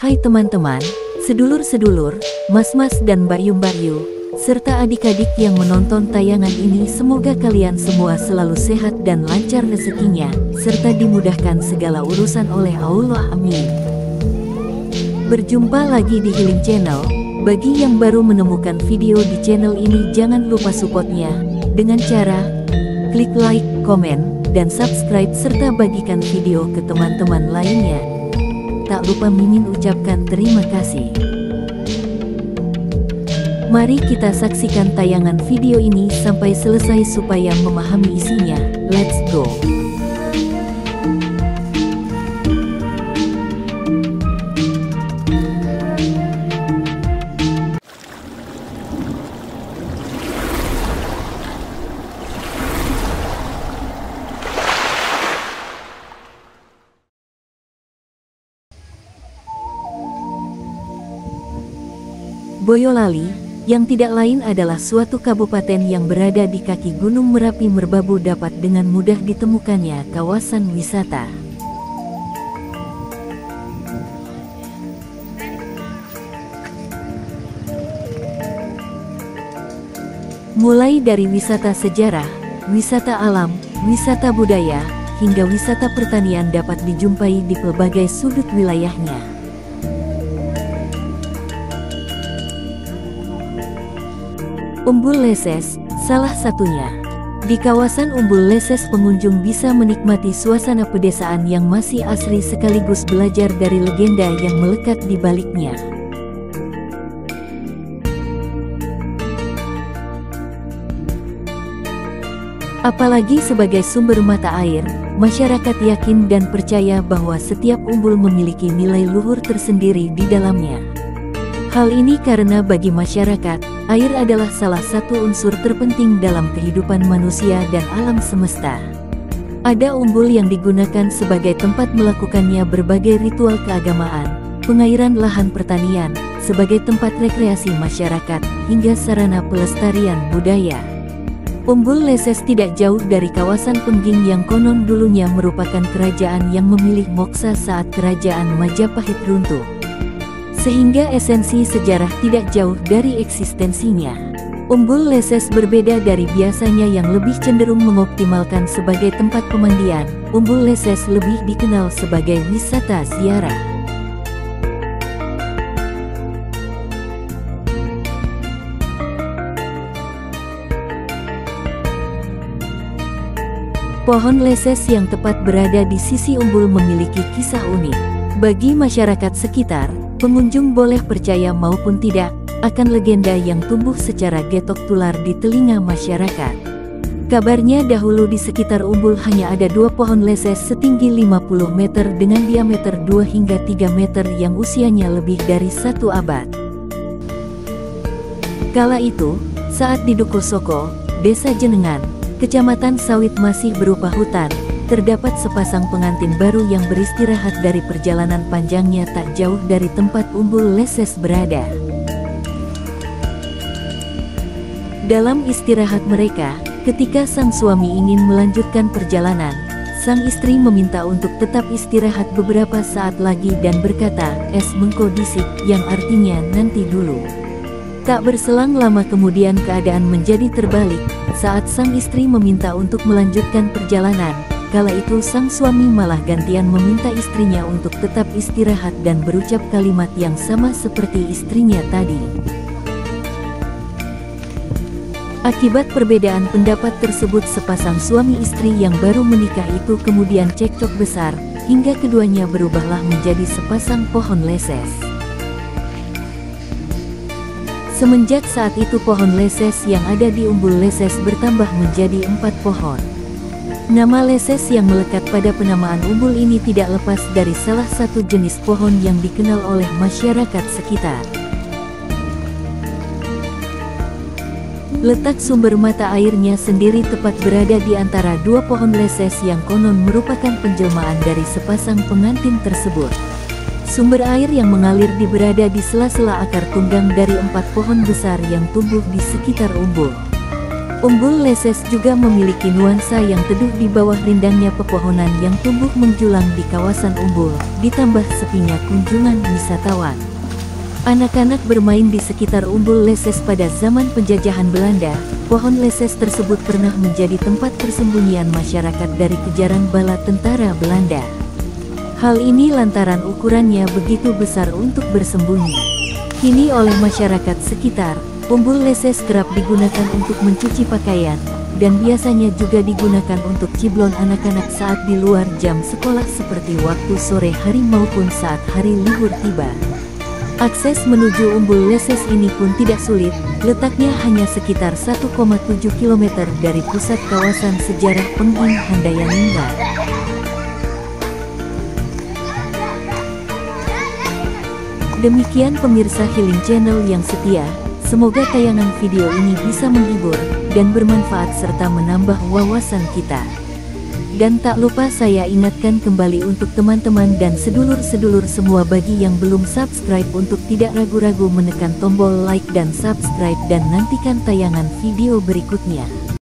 Hai teman-teman, sedulur-sedulur, mas-mas dan mbak-yu, serta adik-adik yang menonton tayangan ini, semoga kalian semua selalu sehat dan lancar rezekinya, serta dimudahkan segala urusan oleh Allah, amin. Berjumpa lagi di Healing Channel. Bagi yang baru menemukan video di channel ini, jangan lupa supportnya dengan cara klik like, komen, dan subscribe, serta bagikan video ke teman-teman lainnya. Tak lupa Mimin ucapkan terima kasih. Mari kita saksikan tayangan video ini sampai selesai supaya memahami isinya. Let's go! Boyolali, yang tidak lain adalah suatu kabupaten yang berada di kaki Gunung Merapi Merbabu, dapat dengan mudah ditemukannya kawasan wisata. Mulai dari wisata sejarah, wisata alam, wisata budaya, hingga wisata pertanian dapat dijumpai di pelbagai sudut wilayahnya. Umbul Leses, salah satunya. Di kawasan Umbul Leses, pengunjung bisa menikmati suasana pedesaan yang masih asri sekaligus belajar dari legenda yang melekat di baliknya. Apalagi sebagai sumber mata air, masyarakat yakin dan percaya bahwa setiap umbul memiliki nilai luhur tersendiri di dalamnya. Hal ini karena bagi masyarakat, air adalah salah satu unsur terpenting dalam kehidupan manusia dan alam semesta. Ada umbul yang digunakan sebagai tempat melakukannya berbagai ritual keagamaan, pengairan lahan pertanian, sebagai tempat rekreasi masyarakat, hingga sarana pelestarian budaya. Umbul Leses tidak jauh dari kawasan Pengging yang konon dulunya merupakan kerajaan yang memilih moksa saat kerajaan Majapahit runtuh. Sehingga esensi sejarah tidak jauh dari eksistensinya. Umbul Leses berbeda dari biasanya yang lebih cenderung mengoptimalkan sebagai tempat pemandian. Umbul Leses lebih dikenal sebagai wisata ziarah. Pohon Leses yang tepat berada di sisi umbul memiliki kisah unik. Bagi masyarakat sekitar, pengunjung boleh percaya maupun tidak akan legenda yang tumbuh secara getok tular di telinga masyarakat. Kabarnya dahulu di sekitar umbul hanya ada 2 pohon leses setinggi 50 meter dengan diameter 2 hingga 3 meter yang usianya lebih dari 1 abad. Kala itu, saat di Dukuh Soko, Desa Jenengan, Kecamatan Sawit masih berupa hutan, terdapat sepasang pengantin baru yang beristirahat dari perjalanan panjangnya tak jauh dari tempat umbul leses berada. Dalam istirahat mereka, ketika sang suami ingin melanjutkan perjalanan, sang istri meminta untuk tetap istirahat beberapa saat lagi dan berkata, "Es mengko disik," yang artinya nanti dulu. Tak berselang lama kemudian keadaan menjadi terbalik, saat sang istri meminta untuk melanjutkan perjalanan. Kala itu sang suami malah gantian meminta istrinya untuk tetap istirahat dan berucap kalimat yang sama seperti istrinya tadi. Akibat perbedaan pendapat tersebut, sepasang suami istri yang baru menikah itu kemudian cekcok besar, hingga keduanya berubahlah menjadi sepasang pohon leses. Semenjak saat itu pohon leses yang ada di umbul leses bertambah menjadi 4 pohon. Nama leses yang melekat pada penamaan umbul ini tidak lepas dari salah satu jenis pohon yang dikenal oleh masyarakat sekitar. Letak sumber mata airnya sendiri tepat berada di antara 2 pohon leses yang konon merupakan penjelmaan dari sepasang pengantin tersebut. Sumber air yang mengalir berada di sela-sela akar tunggang dari 4 pohon besar yang tumbuh di sekitar umbul. Umbul Leses juga memiliki nuansa yang teduh di bawah rindangnya pepohonan yang tumbuh menjulang di kawasan Umbul, ditambah sepinya kunjungan wisatawan. Anak-anak bermain di sekitar Umbul Leses pada zaman penjajahan Belanda. Pohon leses tersebut pernah menjadi tempat persembunyian masyarakat dari kejaran bala tentara Belanda. Hal ini lantaran ukurannya begitu besar untuk bersembunyi. Kini oleh masyarakat sekitar, Umbul Leses kerap digunakan untuk mencuci pakaian, dan biasanya juga digunakan untuk ciblon anak-anak saat di luar jam sekolah seperti waktu sore hari maupun saat hari libur tiba. Akses menuju Umbul Leses ini pun tidak sulit, letaknya hanya sekitar 1,7 km dari pusat kawasan sejarah Pengging Handayaningrat. Demikian pemirsa Healing Channel yang setia. Semoga tayangan video ini bisa menghibur dan bermanfaat serta menambah wawasan kita. Dan tak lupa saya ingatkan kembali untuk teman-teman dan sedulur-sedulur semua bagi yang belum subscribe untuk tidak ragu-ragu menekan tombol like dan subscribe dan nantikan tayangan video berikutnya.